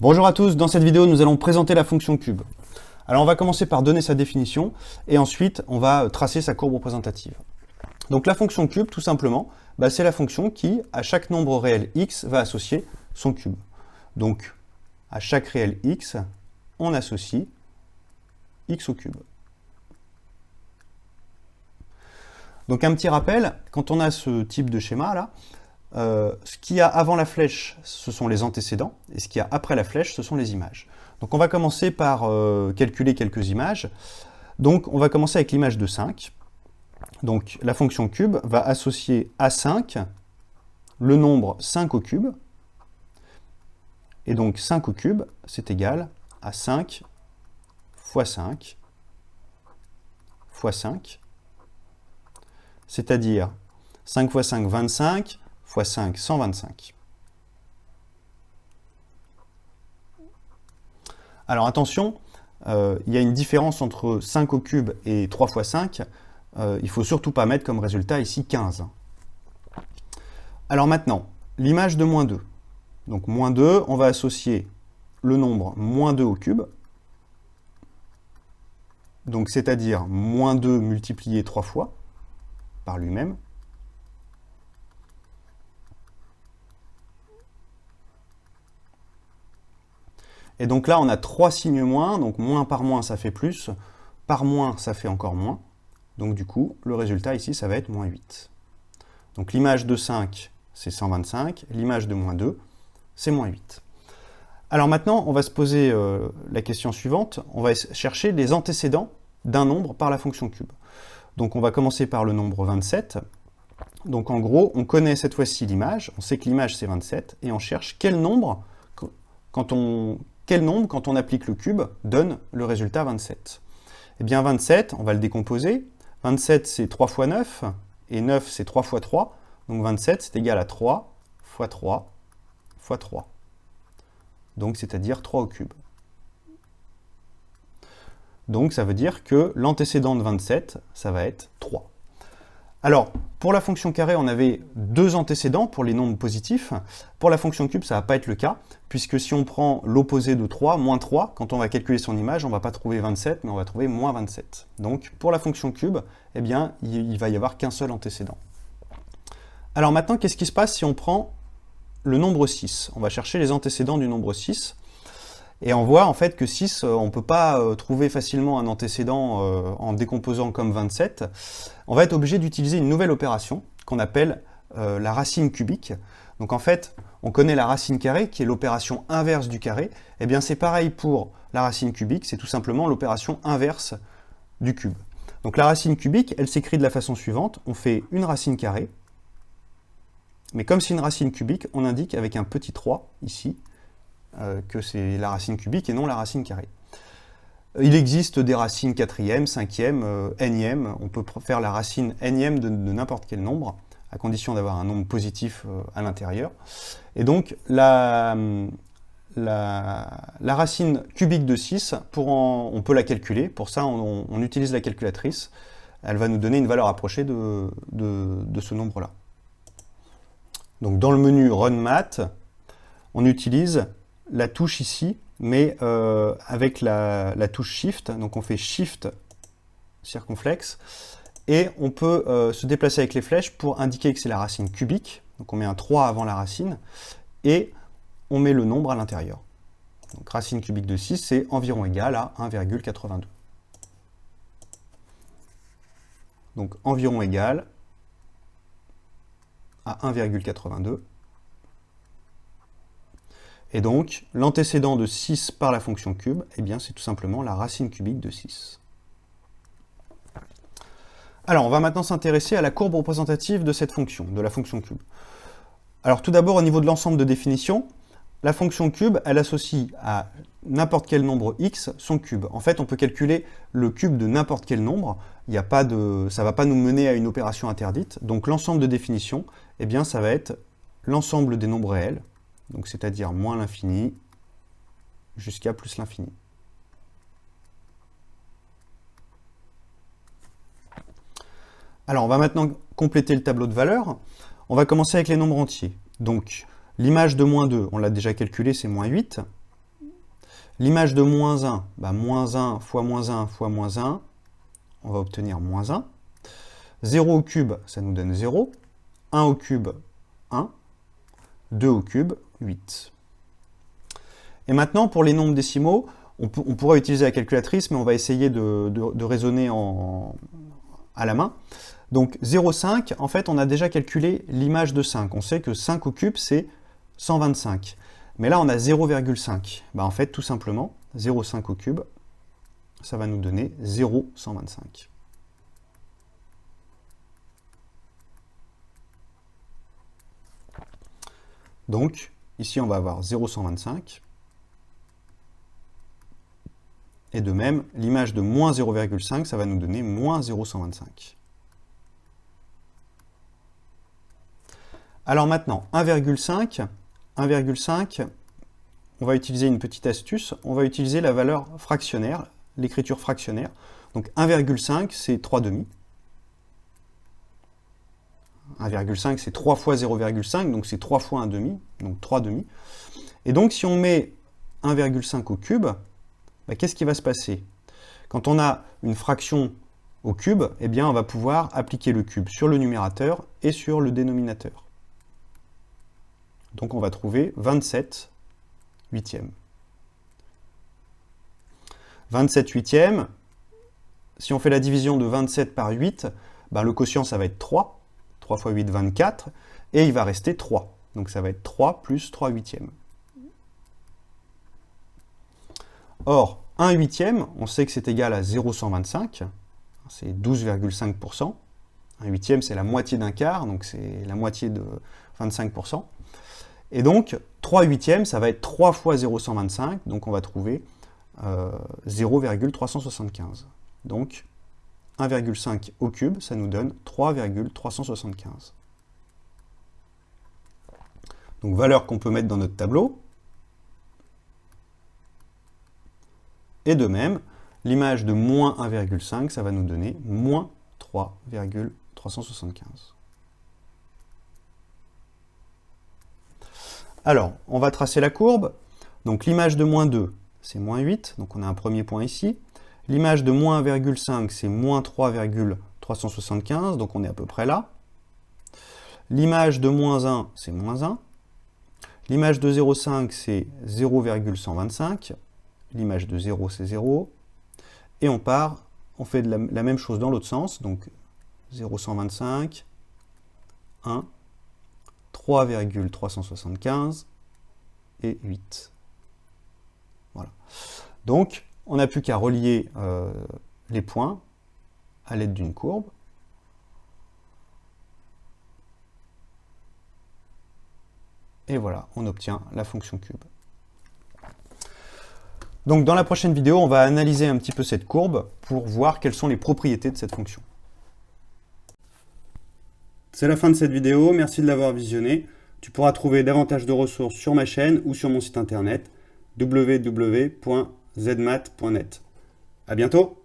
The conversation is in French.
Bonjour à tous, dans cette vidéo nous allons présenter la fonction cube. Alors on va commencer par donner sa définition et ensuite on va tracer sa courbe représentative. Donc la fonction cube tout simplement, c'est la fonction qui à chaque nombre réel x va associer son cube. Donc à chaque réel x on associe x au cube. Donc un petit rappel, quand on a ce type de schéma là, ce qu'il y a avant la flèche, ce sont les antécédents, et ce qu'il y a après la flèche, ce sont les images. Donc on va commencer par calculer quelques images. Donc on va commencer avec l'image de 5. Donc la fonction cube va associer à 5 le nombre 5 au cube. Et donc 5 au cube, c'est égal à 5 fois 5 fois 5. C'est-à-dire 5 fois 5, 25, fois 5, 125. Alors attention, il y a une différence entre 5 au cube et 3 fois 5. Il ne faut surtout pas mettre comme résultat ici 15. Alors maintenant, l'image de moins 2. Donc moins 2, on va associer le nombre moins 2 au cube. Donc c'est-à-dire moins 2 multiplié 3 fois par lui-même. Et donc là, on a 3 signes moins, donc moins par moins, ça fait plus, par moins, ça fait encore moins. Donc du coup, le résultat ici, ça va être moins 8. Donc l'image de 5, c'est 125, l'image de moins 2, c'est moins 8. Alors maintenant, on va se poser la question suivante, on va chercher les antécédents d'un nombre par la fonction cube. Donc on va commencer par le nombre 27. Donc en gros, on connaît cette fois-ci l'image, on sait que l'image c'est 27, et on cherche quel nombre, quand on applique le cube, donne le résultat 27. Eh bien 27, on va le décomposer. 27 c'est 3 fois 9, et 9 c'est 3 fois 3. Donc 27 c'est égal à 3 fois 3 fois 3. Donc c'est-à-dire 3 au cube. Donc ça veut dire que l'antécédent de 27, ça va être 3. Alors, pour la fonction carré, on avait deux antécédents pour les nombres positifs. Pour la fonction cube, ça ne va pas être le cas, puisque si on prend l'opposé de 3, moins 3, quand on va calculer son image, on ne va pas trouver 27, mais on va trouver moins 27. Donc, pour la fonction cube, eh bien, il va y avoir qu'un seul antécédent. Alors maintenant, qu'est-ce qui se passe si on prend le nombre 6? On va chercher les antécédents du nombre 6. Et on voit en fait que 6, on ne peut pas trouver facilement un antécédent en décomposant comme 27. On va être obligé d'utiliser une nouvelle opération qu'on appelle la racine cubique. Donc en fait, on connaît la racine carrée qui est l'opération inverse du carré. Et bien c'est pareil pour la racine cubique, c'est tout simplement l'opération inverse du cube. Donc la racine cubique, elle s'écrit de la façon suivante. On fait une racine carrée, mais comme c'est une racine cubique, on indique avec un petit 3 ici, que c'est la racine cubique et non la racine carrée. Il existe des racines quatrième, cinquième, énième. On peut faire la racine énième de n'importe quel nombre, à condition d'avoir un nombre positif à l'intérieur. Et donc, la racine cubique de 6, on peut la calculer. Pour ça, on utilise la calculatrice. Elle va nous donner une valeur approchée de ce nombre-là. Donc, dans le menu Run Math, on utilise la touche ici, mais avec la touche Shift. Donc on fait Shift circonflexe, et on peut se déplacer avec les flèches pour indiquer que c'est la racine cubique. Donc on met un 3 avant la racine, et on met le nombre à l'intérieur. Donc racine cubique de 6, c'est environ égal à 1,82. Donc environ égal à 1,82. Et donc, l'antécédent de 6 par la fonction cube, eh bien, c'est tout simplement la racine cubique de 6. Alors, on va maintenant s'intéresser à la courbe représentative de cette fonction, de la fonction cube. Alors, tout d'abord, au niveau de l'ensemble de définition, la fonction cube, elle associe à n'importe quel nombre x son cube. En fait, on peut calculer le cube de n'importe quel nombre. Ça ne va pas nous mener à une opération interdite. Donc, l'ensemble de définition, eh bien, ça va être l'ensemble des nombres réels. Donc c'est-à-dire moins l'infini jusqu'à plus l'infini. Alors on va maintenant compléter le tableau de valeurs. On va commencer avec les nombres entiers. Donc l'image de moins 2, on l'a déjà calculé, c'est moins 8. L'image de moins 1, bah, moins 1 fois moins 1 fois moins 1, on va obtenir moins 1. 0 au cube, ça nous donne 0. 1 au cube, 1. 2 au cube, 8. Et maintenant, pour les nombres décimaux, on pourra utiliser la calculatrice, mais on va essayer de raisonner à la main. Donc 0,5, en fait, on a déjà calculé l'image de 5. On sait que 5 au cube, c'est 125. Mais là, on a 0,5. Bah, en fait, tout simplement, 0,5 au cube, ça va nous donner 0,125. Donc, ici, on va avoir 0,125. Et de même, l'image de moins 0,5, ça va nous donner moins 0,125. Alors maintenant, 1,5, on va utiliser une petite astuce, on va utiliser la valeur fractionnaire, l'écriture fractionnaire. Donc 1,5, c'est 3 demi. 1,5, c'est 3 fois 0,5, donc c'est 3 fois 1 demi, donc 3 demi. Et donc si on met 1,5 au cube, bah, qu'est-ce qui va se passer? Quand on a une fraction au cube, eh bien on va pouvoir appliquer le cube sur le numérateur et sur le dénominateur. Donc on va trouver 27 huitièmes. 27 huitièmes, si on fait la division de 27 par 8, ben le quotient ça va être 3. 3 fois 8, 24. Et il va rester 3. Donc ça va être 3 plus 3 huitièmes. Or, 1 huitième, on sait que c'est égal à 0,125. C'est 12,5%. 1 huitième, c'est la moitié d'un quart, donc c'est la moitié de 25%. Et donc, 3 huitièmes, ça va être 3 fois 0,125, donc on va trouver 0,375. Donc, 1,5 au cube, ça nous donne 3,375. Donc, valeur qu'on peut mettre dans notre tableau. Et de même, l'image de moins 1,5, ça va nous donner moins 3,375. Alors, on va tracer la courbe. Donc l'image de moins 2, c'est moins 8, donc on a un premier point ici. L'image de moins 1,5, c'est moins 3,375, donc on est à peu près là. L'image de moins 1, c'est moins 1. L'image de 0,5, c'est 0,125. L'image de 0, c'est 0. Et on fait la même chose dans l'autre sens, donc 0,125, 1, 3,375 et 8. Voilà. Donc, on n'a plus qu'à relier les points à l'aide d'une courbe. Et voilà, on obtient la fonction cube. Donc, dans la prochaine vidéo, on va analyser un petit peu cette courbe pour voir quelles sont les propriétés de cette fonction. C'est la fin de cette vidéo, merci de l'avoir visionnée. Tu pourras trouver davantage de ressources sur ma chaîne ou sur mon site internet www.zmath.net. À bientôt!